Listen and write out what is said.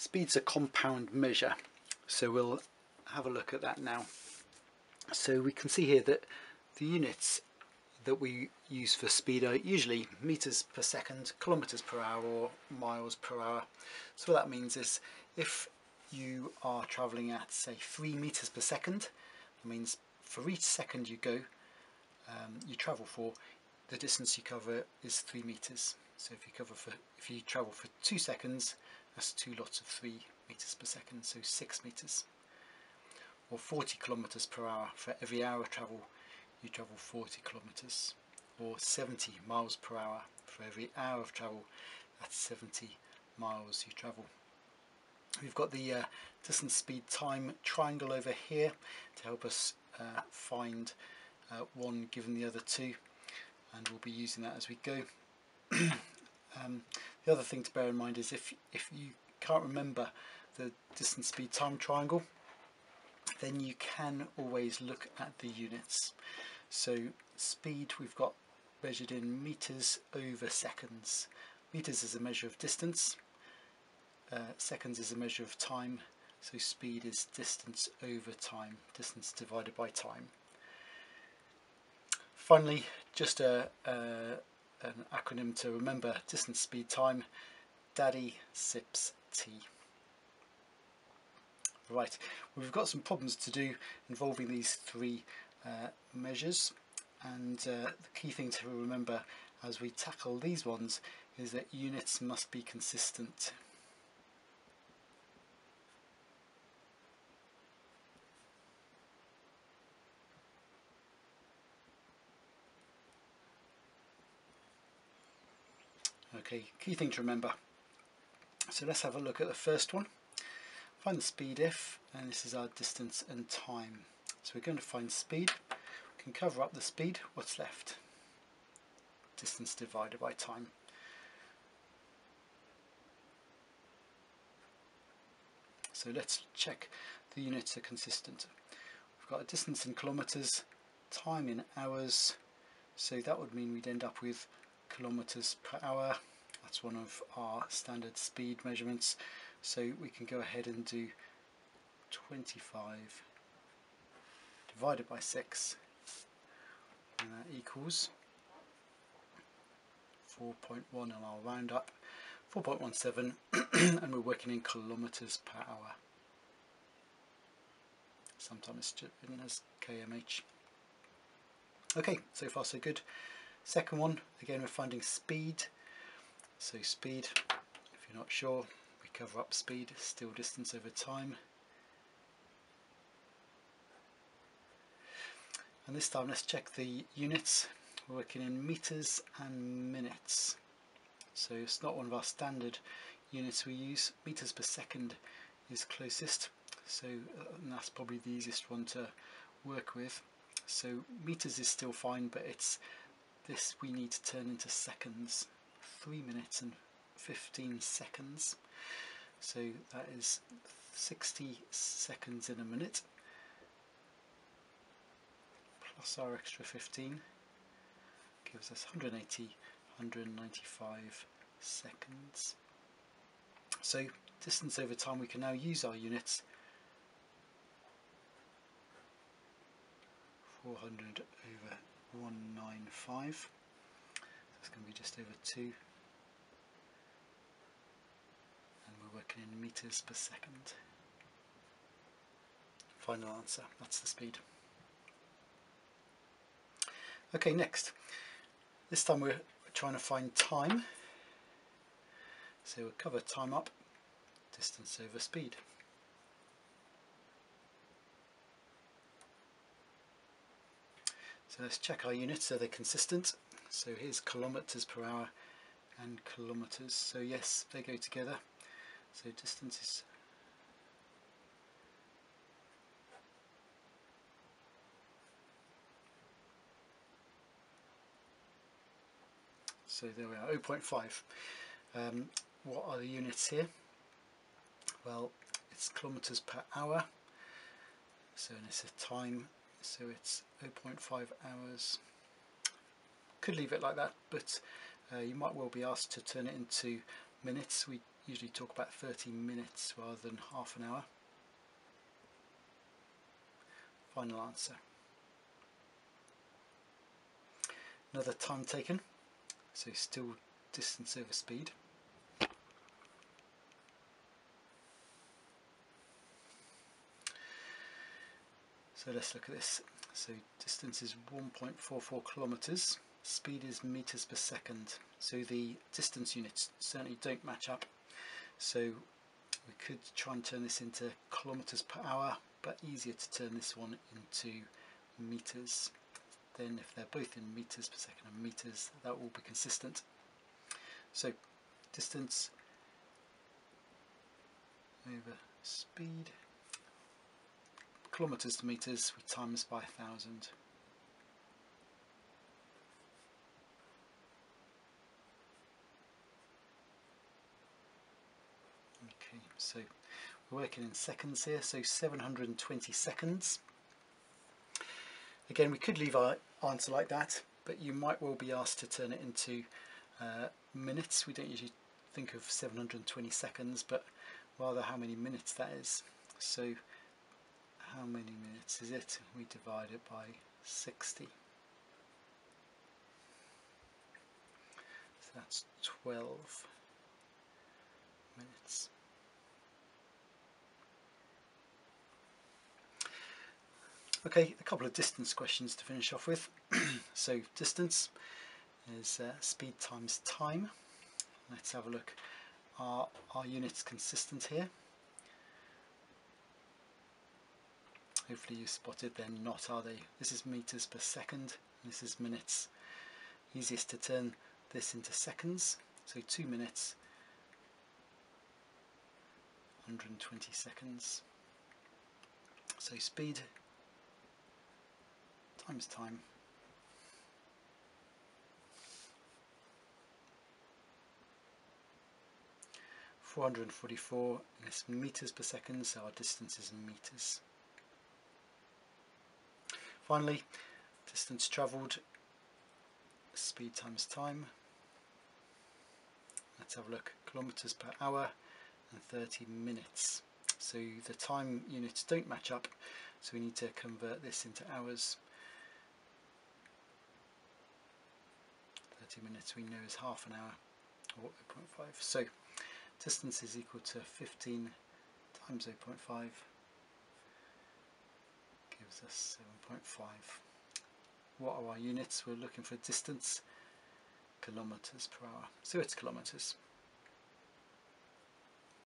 Speed's a compound measure, so we'll have a look at that now. So we can see here that the units that we use for speed are usually meters per second, kilometers per hour, or miles per hour. So what that means is if you are traveling at, say, 3 meters per second, that means for each second you go, you travel for, the distance you cover is 3 meters. So if you travel for 2 seconds, that's 2 lots of 3 meters per second, so 6 meters. Or 40 kilometers per hour, for every hour travel you travel 40 kilometers. Or 70 miles per hour, for every hour of travel that's 70 miles you travel. We've got the distance, speed, time triangle over here to help us find one given the other two, and we'll be using that as we go. The other thing to bear in mind is if you can't remember the distance, speed, time triangle, then you can always look at the units. So speed we've got measured in meters over seconds. Meters is a measure of distance, seconds is a measure of time, so speed is distance over time, distance divided by time. Finally, just an acronym to remember: distance, speed, time, Daddy sips tea. Right, we've got some problems to do involving these three measures, and the key thing to remember as we tackle these ones is that units must be consistent. Okay, key thing to remember. So let's have a look at the first one. Find the speed if, and this is our distance and time. So we're going to find speed. We can cover up the speed. What's left? Distance divided by time. So let's check the units are consistent. We've got a distance in kilometers, time in hours, so that would mean we'd end up with kilometers per hour. That's one of our standard speed measurements, so we can go ahead and do 25 divided by 6, and that equals 4.1, and I'll round up, 4.17, and we're working in kilometers per hour. Sometimes it's written as kmh. Okay, so far so good. Second one, again we're finding speed. So speed, if you're not sure, we cover up speed, still distance over time. And this time let's check the units. We're working in meters and minutes. So it's not one of our standard units we use. Meters per second is closest, so and that's probably the easiest one to work with. So meters is still fine, but it's this we need to turn into seconds. 3 minutes and 15 seconds. So that is 60 seconds in a minute, plus our extra 15 gives us 180, 195 seconds. So distance over time, we can now use our units. 400 over 195, so it's going to be just over 2, and we're working in meters per second. Final answer, that's the speed. Okay, next, this time we're trying to find time, so we'll cover time up, distance over speed. So let's check our units, so they're consistent. So here's kilometers per hour and kilometers, so yes, they go together. So distance is so there we are, 0.5. What are the units here? Well, it's kilometers per hour, so it's a time, so it's 0.5 hours. Could leave it like that, but you might well be asked to turn it into minutes. We usually talk about 30 minutes rather than half an hour. Final answer. Another time taken, so still distance over speed. So let's look at this. So distance is 1.44 kilometers, speed is meters per second. So the distance units certainly don't match up. So we could try and turn this into kilometers per hour, but easier to turn this one into meters. Then if they're both in meters per second and meters, that will be consistent. So distance over speed, kilometers to meters, we times by 1,000. Okay, so we're working in seconds here, so 720 seconds. Again, we could leave our answer like that, but you might well be asked to turn it into minutes. We don't usually think of 720 seconds, but rather how many minutes that is. So how many minutes is it? We divide it by 60. So that's 12 minutes. Okay, a couple of distance questions to finish off with. So distance is speed times time. Let's have a look. Are our units consistent here? Hopefully you spotted they're not, are they? This is meters per second, this is minutes. Easiest to turn this into seconds. So 2 minutes, 120 seconds. So speed times time. (444) and it's meters per second, so our distance is in meters. Finally, distance travelled, speed times time. Let's have a look. Kilometers per hour and 30 minutes. So the time units don't match up, so we need to convert this into hours. 30 minutes we know is half an hour, or 0.5. So distance is equal to 15 times 0.5 gives us 7.5. What are our units? We're looking for distance, kilometers per hour. So it's kilometers.